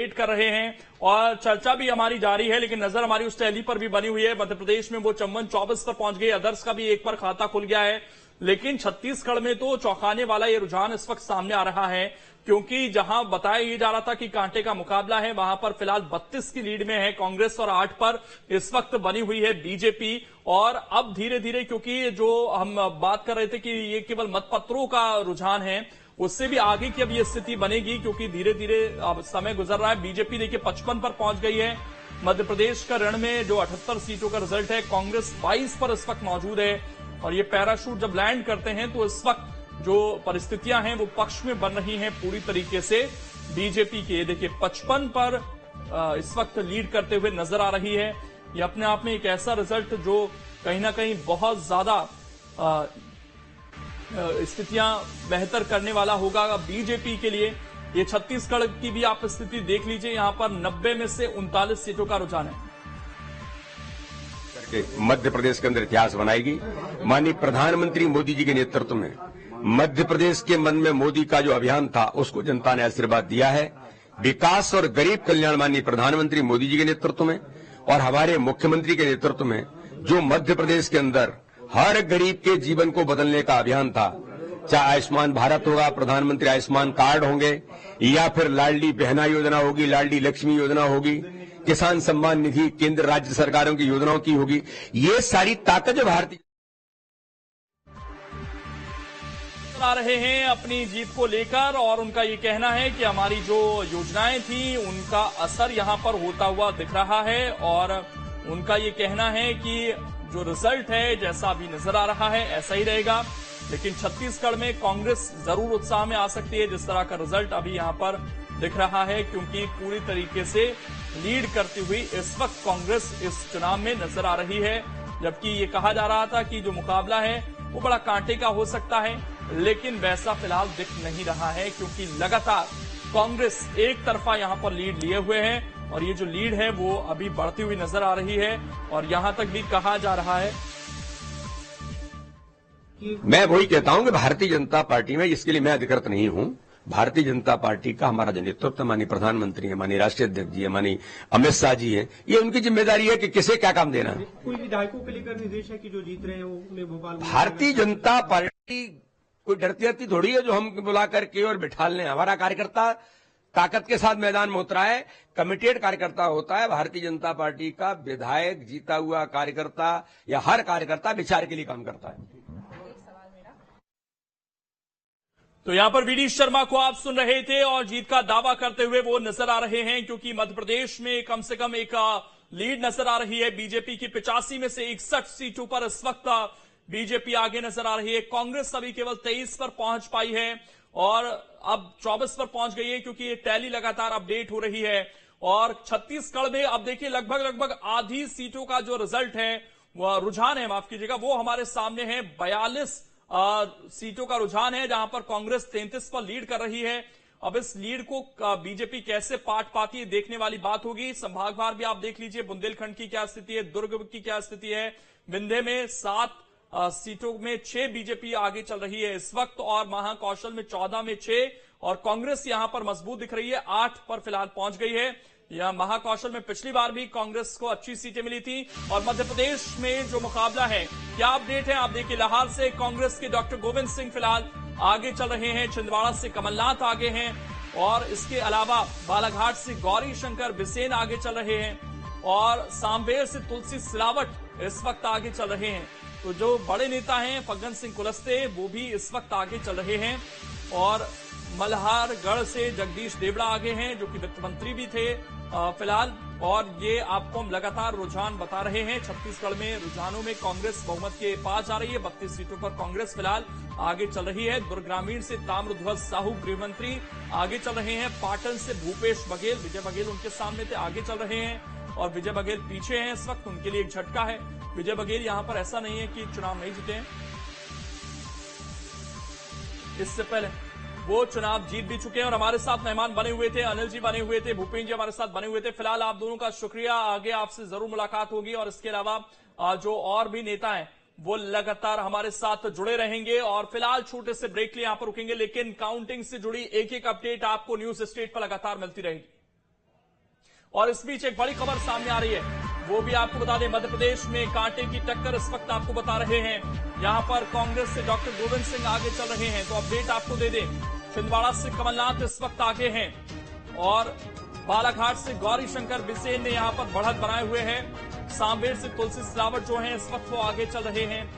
Wait कर रहे हैं और चर्चा भी हमारी जारी है, लेकिन नजर हमारी उस टैली पर भी बनी हुई है। मध्य प्रदेश में वो 54-24 पर पहुंच गए, अदर्स का भी एक पर खाता खुल गया है, लेकिन छत्तीसगढ़ में तो चौंकाने वाला ये रुझान इस वक्त सामने आ रहा है, क्योंकि जहां बताया ये जा रहा था कि कांटे का मुकाबला है, वहां पर फिलहाल 32 की लीड में है कांग्रेस और 8 पर इस वक्त बनी हुई है बीजेपी। और अब धीरे धीरे, क्योंकि जो हम बात कर रहे थे कि ये केवल मतपत्रों का रुझान है, उससे भी आगे की अब ये स्थिति बनेगी, क्योंकि धीरे धीरे अब समय गुजर रहा है। बीजेपी देखिए 55 पर पहुंच गई है। मध्य प्रदेश का रण में जो 78 सीटों का रिजल्ट है, कांग्रेस 22 पर इस वक्त मौजूद है। और ये पैराशूट जब लैंड करते हैं तो इस वक्त जो परिस्थितियां हैं वो पक्ष में बन रही हैं पूरी तरीके से बीजेपी के। देखिए 55 पर इस वक्त लीड करते हुए नजर आ रही है। ये अपने आप में एक ऐसा रिजल्ट जो कहीं ना कहीं बहुत ज्यादा स्थितियां बेहतर करने वाला होगा बीजेपी के लिए। ये छत्तीसगढ़ की भी आप स्थिति देख लीजिए, यहां पर 90 में से 39 सीटों का रुझान है। मध्य प्रदेश के अंदर इतिहास बनाएगी। माननीय प्रधानमंत्री मोदी जी के नेतृत्व में मध्य प्रदेश के मन में मोदी का जो अभियान था उसको जनता ने आशीर्वाद दिया है। विकास और गरीब कल्याण माननीय प्रधानमंत्री मोदी जी के नेतृत्व में और हमारे मुख्यमंत्री के नेतृत्व में जो मध्य प्रदेश के अंदर हर गरीब के जीवन को बदलने का अभियान था, चाहे आयुष्मान भारत होगा, प्रधानमंत्री आयुष्मान कार्ड होंगे, या फिर लाडली बहना योजना होगी, लाडली लक्ष्मी योजना होगी, किसान सम्मान निधि केंद्र राज्य सरकारों की योजनाओं की होगी, ये सारी ताकत जो भारतीय आ रहे हैं अपनी जीत को लेकर। और उनका ये कहना है कि हमारी जो योजनाएं थी उनका असर यहां पर होता हुआ दिख रहा है। और उनका ये कहना है कि जो रिजल्ट है जैसा अभी नजर आ रहा है ऐसा ही रहेगा, लेकिन छत्तीसगढ़ में कांग्रेस जरूर उत्साह में आ सकती है जिस तरह का रिजल्ट अभी यहां पर दिख रहा है, क्योंकि पूरी तरीके से लीड करती हुई इस वक्त कांग्रेस इस चुनाव में नजर आ रही है। जबकि ये कहा जा रहा था कि जो मुकाबला है वो बड़ा कांटे का हो सकता है, लेकिन वैसा फिलहाल दिख नहीं रहा है, क्योंकि लगातार कांग्रेस एक तरफा यहां पर लीड लिए हुए है और ये जो लीड है वो अभी बढ़ती हुई नजर आ रही है। और यहां तक भी कहा जा रहा है, मैं वही कहता हूं कि भारतीय जनता पार्टी में, जिसके लिए मैं अधिकृत नहीं हूं, भारतीय जनता पार्टी का हमारा जो नेतृत्व माननीय प्रधानमंत्री है, माननीय राष्ट्रीय अध्यक्ष जी है, माननीय अमित शाह जी है, ये उनकी जिम्मेदारी है कि किसे क्या काम देना है। कोई विधायकों को लेकर निर्देश है कि जो जीत रहे हैं वो भोपाल। भारतीय जनता पार्टी कोई डरती थोड़ी है जो हम बुला करके और बिठा लें। हमारा कार्यकर्ता ताकत के साथ मैदान में उतरा है, कमिटेड कार्यकर्ता होता है। भारतीय जनता पार्टी का विधायक, जीता हुआ कार्यकर्ता या हर कार्यकर्ता विचार के लिए काम करता है। तो यहां पर वीडी शर्मा को आप सुन रहे थे और जीत का दावा करते हुए वो नजर आ रहे हैं, क्योंकि मध्य प्रदेश में कम से कम एक लीड नजर आ रही है बीजेपी की। 85 में से 61 सीटों पर इस वक्त बीजेपी आगे नजर आ रही है। कांग्रेस अभी केवल 23 पर पहुंच पाई है और अब 24 पर पहुंच गई है, क्योंकि ये टैली लगातार अपडेट हो रही है। और छत्तीसगढ़ में अब देखिए लगभग आधी सीटों का जो रिजल्ट है, रुझान है, माफ कीजिएगा, वो हमारे सामने है। 42 सीटों का रुझान है, जहां पर कांग्रेस 33 पर लीड कर रही है। अब इस लीड को बीजेपी कैसे पाट पाती है देखने वाली बात होगी। संभागवार भी आप देख लीजिए, बुंदेलखंड की क्या स्थिति है, दुर्ग की क्या स्थिति है। विंध्य में 7 सीटों में 6 बीजेपी आगे चल रही है इस वक्त, और महाकौशल में 14 में 6, और कांग्रेस यहां पर मजबूत दिख रही है, 8 पर फिलहाल पहुंच गई है। यह महाकौशल में पिछली बार भी कांग्रेस को अच्छी सीटें मिली थी। और मध्य प्रदेश में जो मुकाबला है, क्या अपडेट है आप देखिए। लाहौर से कांग्रेस के डॉक्टर गोविंद सिंह फिलहाल आगे चल रहे हैं, छिंदवाड़ा से कमलनाथ आगे हैं, और इसके अलावा बालाघाट से गौरी शंकर बिसेन आगे चल रहे हैं, और सांबेर से तुलसी सिलावट इस वक्त आगे चल रहे हैं। तो जो बड़े नेता हैं फग्गन सिंह कुलस्ते, वो भी इस वक्त आगे चल रहे हैं। और मल्हारगढ़ से जगदीश देवड़ा आगे हैं, जो कि वित्त मंत्री भी थे फिलहाल। और ये आपको हम लगातार रुझान बता रहे हैं। छत्तीसगढ़ में रुझानों में कांग्रेस बहुमत के पास जा रही है। 32 सीटों पर कांग्रेस फिलहाल आगे चल रही है। दुर्ग ग्रामीण से ताम्रध्वज साहू गृहमंत्री आगे चल रहे हैं। पाटन से भूपेश बघेल, विजय बघेल उनके सामने थे, आगे चल रहे हैं, और विजय बघेल पीछे हैं इस वक्त। उनके लिए एक झटका है। विजय बघेल यहां पर ऐसा नहीं है कि चुनाव नहीं जीते हैं, इससे पहले वो चुनाव जीत भी चुके हैं। और हमारे साथ मेहमान बने हुए थे, अनिल जी बने हुए थे, भूपेन्द्र जी हमारे साथ बने हुए थे। फिलहाल आप दोनों का शुक्रिया, आगे आपसे जरूर मुलाकात होगी। और इसके अलावा जो और भी नेता हैं वो लगातार हमारे साथ जुड़े रहेंगे। और फिलहाल छोटे से ब्रेक लिए यहां पर रुकेंगे, लेकिन काउंटिंग से जुड़ी एक एक अपडेट आपको न्यूज स्टेट पर लगातार मिलती रहेगी। और इस बीच एक बड़ी खबर सामने आ रही है, वो भी आपको बता दें, मध्य प्रदेश में कांटे की टक्कर इस वक्त आपको बता रहे हैं। यहां पर कांग्रेस से डॉक्टर गोविंद सिंह आगे चल रहे हैं। तो अपडेट आपको दे दें, छिंदवाड़ा से कमलनाथ इस वक्त आगे हैं और बालाघाट से गौरी शंकर बिसेन ने यहां पर बढ़त बनाए हुए हैं। सांवेर से तुलसी सिलावट जो है इस वक्त वो आगे चल रहे हैं।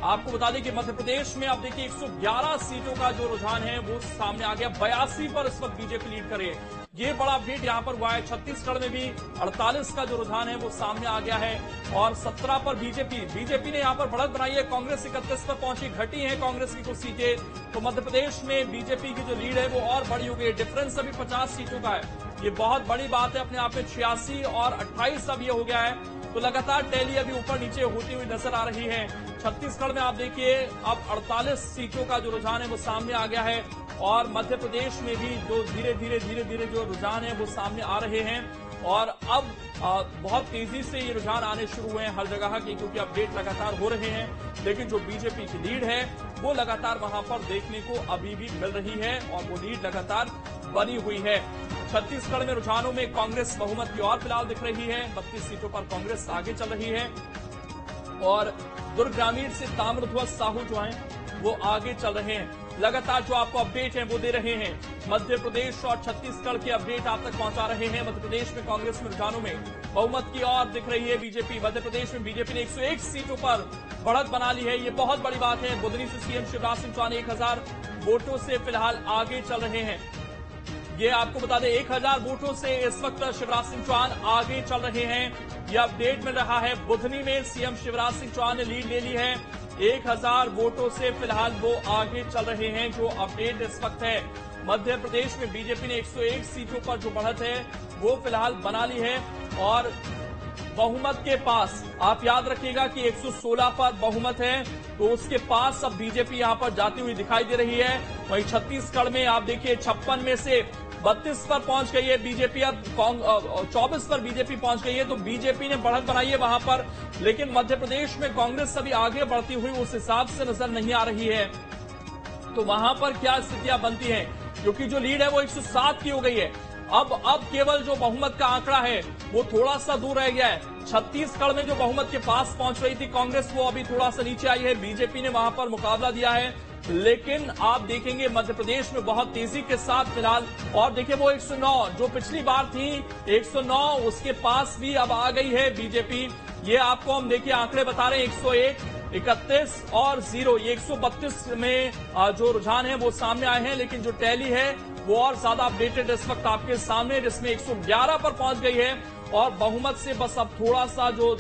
आपको बता दें कि मध्य प्रदेश में अब देखिए 111 सीटों का जो रुझान है वो सामने आ गया। 82 पर इस वक्त बीजेपी लीड करे, ये बड़ा अपडेट यहां पर हुआ है। छत्तीसगढ़ में भी 48 का जो रुझान है वो सामने आ गया है और 17 पर बीजेपी ने यहां पर बढ़त बनाई है। कांग्रेस 31 पर पहुंची, घटी है कांग्रेस की कुछ सीटें। तो मध्य प्रदेश में बीजेपी की जो लीड है वो और बड़ी हो गई। डिफरेंस अभी 50 सीटों का है, ये बहुत बड़ी बात है अपने आप में। 86 और 28 अब ये हो गया है। तो लगातार टैली अभी ऊपर नीचे होती हुई नजर आ रही है। छत्तीसगढ़ में आप देखिए अब 48 सीटों का जो रुझान है वो सामने आ गया है और मध्य प्रदेश में भी जो धीरे धीरे जो रुझान है वो सामने आ रहे हैं। और अब बहुत तेजी से ये रुझान आने शुरू हुए हैं हर जगह के, क्योंकि अपडेट लगातार हो रहे हैं। लेकिन जो बीजेपी की लीड है वो लगातार वहां पर देखने को अभी भी मिल रही है और वो लीड लगातार बनी हुई है। छत्तीसगढ़ में रुझानों में कांग्रेस बहुमत की ओर फिलहाल दिख रही है। 32 सीटों पर कांग्रेस आगे चल रही है और दुर्ग ग्रामीण से ताम्रध्वज साहू जो हैं वो आगे चल रहे हैं। लगातार जो आपको अपडेट है वो दे रहे हैं। मध्य प्रदेश और छत्तीसगढ़ के अपडेट आप तक पहुंचा रहे हैं। मध्य प्रदेश में कांग्रेस में रुझानों में बहुमत की ओर दिख रही है बीजेपी। मध्य प्रदेश में बीजेपी ने 101 सीटों पर बढ़त बना ली है, ये बहुत बड़ी बात है। बुधनी से सीएम शिवराज सिंह चौहान 1000 वोटों से फिलहाल आगे चल रहे हैं। ये आपको बता दें 1000 वोटों से इस वक्त शिवराज सिंह चौहान आगे चल रहे हैं। यह अपडेट मिल रहा है। बुधनी में सीएम शिवराज सिंह चौहान ने लीड ले ली है। 1000 वोटों से फिलहाल वो आगे चल रहे हैं, जो अपडेट इस वक्त है। मध्य प्रदेश में बीजेपी ने 101 सीटों पर जो बढ़त है वो फिलहाल बना ली है और बहुमत के पास आप याद रखिएगा कि 116 पर बहुमत है, तो उसके पास अब बीजेपी यहां पर जाती हुई दिखाई दे रही है। वहीं छत्तीसगढ़ में आप देखिए 56 में से 32 पर पहुंच गई है बीजेपी, अब 24 पर बीजेपी पहुंच गई है। तो बीजेपी ने बढ़त बनाई है वहां पर, लेकिन मध्य प्रदेश में कांग्रेस अभी आगे बढ़ती हुई उस हिसाब से नजर नहीं आ रही है। तो वहां पर क्या स्थितियां बनती हैं, क्योंकि जो लीड है वो 107 की हो गई है। अब केवल जो बहुमत का आंकड़ा है वो थोड़ा सा दूर रह गया है। छत्तीसगढ़ में जो बहुमत के पास पहुंच रही थी कांग्रेस, वो अभी थोड़ा सा नीचे आई है। बीजेपी ने वहां पर मुकाबला दिया है, लेकिन आप देखेंगे मध्य प्रदेश में बहुत तेजी के साथ फिलहाल, और देखिए वो 109 जो पिछली बार थी 109, उसके पास भी अब आ गई है बीजेपी। ये आपको हम देखिए आंकड़े बता रहे हैं, 101, 31 और 0, ये 132 में जो रुझान है वो सामने आए हैं। लेकिन जो टैली है वो और ज्यादा अपडेटेड इस वक्त आपके सामने, जिसमें 111 पर पहुंच गई है और बहुमत से बस अब थोड़ा सा जो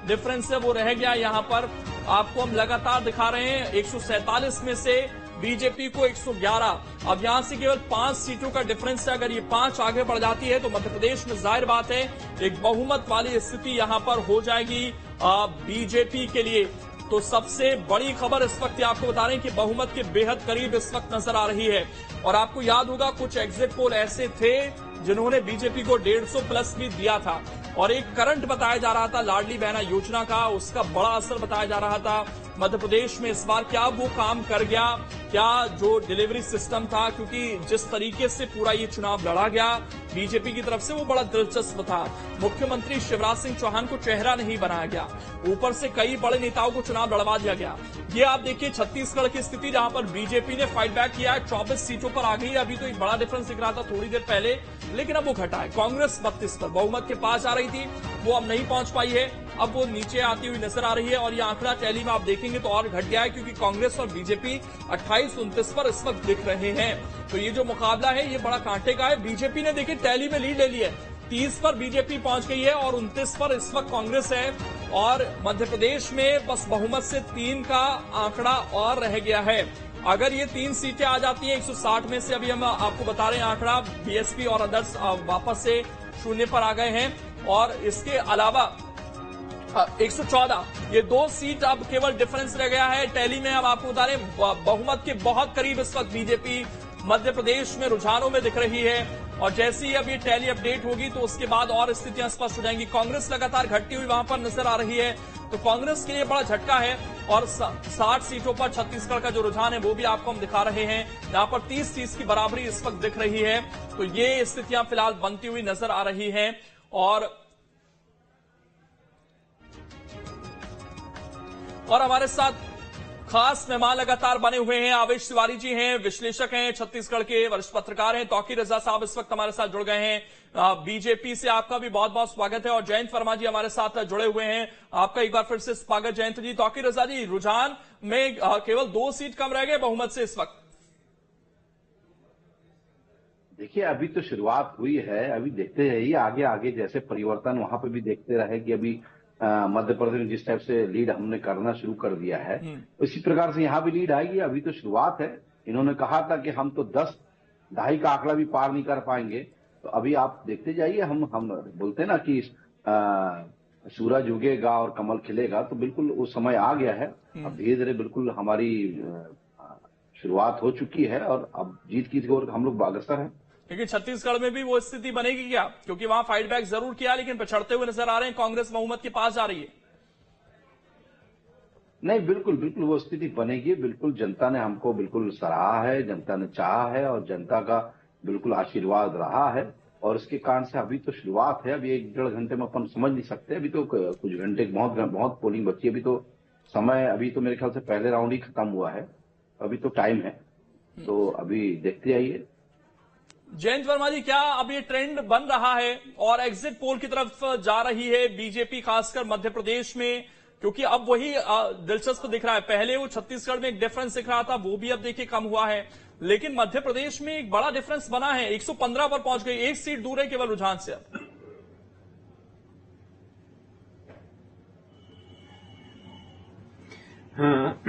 डिफरेंस है वो रह गया। यहां पर आपको हम लगातार दिखा रहे हैं 147 में से बीजेपी को 111, अब यहां से केवल 5 सीटों का डिफरेंस है। अगर ये 5 आगे बढ़ जाती है तो मध्य प्रदेश में जाहिर बात है एक बहुमत वाली स्थिति यहां पर हो जाएगी बीजेपी के लिए। तो सबसे बड़ी खबर इस वक्त आपको बता रहे हैं कि बहुमत के बेहद करीब इस वक्त नजर आ रही है। और आपको याद होगा कुछ एग्जिट पोल ऐसे थे जिन्होंने बीजेपी को 150 प्लस भी दिया था, और एक करंट बताया जा रहा था लाडली बहना योजना का, उसका बड़ा असर बताया जा रहा था मध्य प्रदेश में। इस बार क्या वो काम कर गया, क्या जो डिलीवरी सिस्टम था, क्योंकि जिस तरीके से पूरा ये चुनाव लड़ा गया बीजेपी की तरफ से वो बड़ा दिलचस्प था। मुख्यमंत्री शिवराज सिंह चौहान को चेहरा नहीं बनाया गया, ऊपर से कई बड़े नेताओं को चुनाव लड़वा दिया गया। ये आप देखिए छत्तीसगढ़ की स्थिति, जहां पर बीजेपी ने फाइट बैक किया है, 24 सीटों पर आ गई है। अभी तो एक बड़ा डिफरेंस दिख रहा था थोड़ी देर पहले, लेकिन अब वो घटा है। कांग्रेस 32 पर बहुमत के पास आ रही थी, वो अब नहीं पहुंच पाई है, अब वो नीचे आती हुई नजर आ रही है। और ये आंकड़ा टैली में आप देखेंगे तो और घट गया है, क्योंकि कांग्रेस और बीजेपी 28-29 पर इस वक्त दिख रहे हैं। तो ये जो मुकाबला है ये बड़ा कांटे का है। बीजेपी ने देखिए टैली में लीड ले ली है, 30 पर बीजेपी पहुंच गई है और 29 पर इस वक्त कांग्रेस है। और मध्य प्रदेश में बस बहुमत से 3 का आंकड़ा और रह गया है। अगर ये 3 सीटें आ जाती हैं 160 में से, अभी हम आपको बता रहे हैं आंकड़ा, बीएसपी और अदर्स वापस से 0 पर आ गए हैं। और इसके अलावा 114, ये 2 सीट अब केवल डिफरेंस रह गया है टैली में। अब आपको बता रहे बहुमत के बहुत करीब इस वक्त बीजेपी मध्य प्रदेश में रुझानों में दिख रही है। और जैसे ही अब ये टैली अपडेट होगी तो उसके बाद और स्थितियां स्पष्ट हो जाएंगी। कांग्रेस लगातार घटती हुई वहां पर नजर आ रही है, तो कांग्रेस के लिए बड़ा झटका है। और 60 सीटों पर छत्तीसगढ़ का जो रुझान है वो भी आपको हम दिखा रहे हैं, यहां पर 30-30 की बराबरी इस वक्त दिख रही है। तो ये स्थितियां फिलहाल बनती हुई नजर आ रही हैं। और हमारे साथ खास मेहमान लगातार बने हुए हैं। आवेश तिवारी जी हैं, विश्लेषक हैं, छत्तीसगढ़ के वरिष्ठ पत्रकार हैं। तौकीर रजा साहब इस वक्त हमारे साथ जुड़ गए हैं। बीजेपी से आपका भी बहुत बहुत स्वागत है। और जयंत वर्मा जी हमारे साथ जुड़े हुए हैं, आपका एक बार फिर से स्वागत जयंत जी। तौकीर रजा जी, रुझान में केवल 2 सीट कम रह गए बहुमत से इस वक्त। देखिए, अभी तो शुरुआत हुई है, अभी देखते रहिए आगे आगे जैसे परिवर्तन वहां पे भी देखते रहे कि अभी मध्य प्रदेश में जिस टाइप से लीड हमने करना शुरू कर दिया है उसी प्रकार से यहाँ भी लीड आएगी। अभी तो शुरुआत है। इन्होंने कहा था कि हम तो 10 दहाई का आंकड़ा भी पार नहीं कर पाएंगे, तो अभी आप देखते जाइए। हम बोलते हैं ना कि सूरज उगेगा और कमल खिलेगा, तो बिल्कुल वो समय आ गया है। अब धीरे धीरे बिल्कुल हमारी शुरुआत हो चुकी है और अब जीत की ओर हम लोग अग्रसर हैं। लेकिन छत्तीसगढ़ में भी वो स्थिति बनेगी क्या? क्योंकि वहां फाइट बैक जरूर किया लेकिन पिछड़ते हुए नजर आ रहे हैं, कांग्रेस बहुमत के पास जा रही है। नहीं, बिल्कुल बिल्कुल वो स्थिति बनेगी। बिल्कुल जनता ने हमको बिल्कुल सराहा है, जनता ने चाहा है और जनता का बिल्कुल आशीर्वाद रहा है। और इसके कारण से अभी तो शुरुआत है। अभी 1-1.5 घंटे में अपन समझ नहीं सकते। अभी तो कुछ घंटे बहुत पोलिंग बची है। अभी तो समय, अभी तो मेरे ख्याल से पहले राउंड ही खत्म हुआ है, अभी तो टाइम है, तो अभी देखते आइए। जयंत वर्मा जी, क्या अब ये ट्रेंड बन रहा है और एग्जिट पोल की तरफ जा रही है बीजेपी, खासकर मध्य प्रदेश में? क्योंकि अब वही दिलचस्प दिख रहा है। पहले वो छत्तीसगढ़ में एक डिफरेंस दिख रहा था, वो भी अब देखिए कम हुआ है, लेकिन मध्य प्रदेश में एक बड़ा डिफरेंस बना है। 115 पर पहुंच गई, 1 सीट दूर है केवल रुझान से अब। हाँ,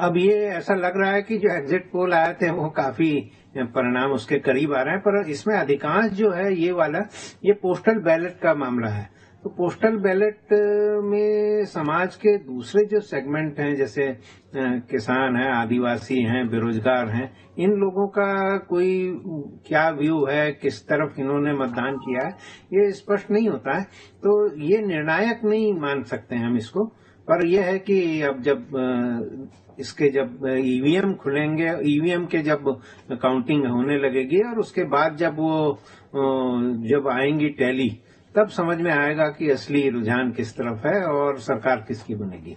अब ये ऐसा लग रहा है कि जो एग्जिट पोल आए थे वो काफी परिणाम उसके करीब आ रहे हैं, पर इसमें अधिकांश जो है ये पोस्टल बैलेट का मामला है। तो पोस्टल बैलेट में समाज के दूसरे जो सेगमेंट हैं, जैसे किसान हैं, आदिवासी हैं, बेरोजगार हैं, इन लोगों का कोई क्या व्यू है, किस तरफ इन्होंने मतदान किया है, ये स्पष्ट नहीं होता है। तो ये निर्णायक नहीं मान सकते हैं हम इसको। पर यह है कि अब जब ईवीएम खुलेंगे, ईवीएम के जब काउंटिंग होने लगेगी और उसके बाद जब आएंगी टैली, तब समझ में आएगा कि असली रुझान किस तरफ है और सरकार किसकी बनेगी।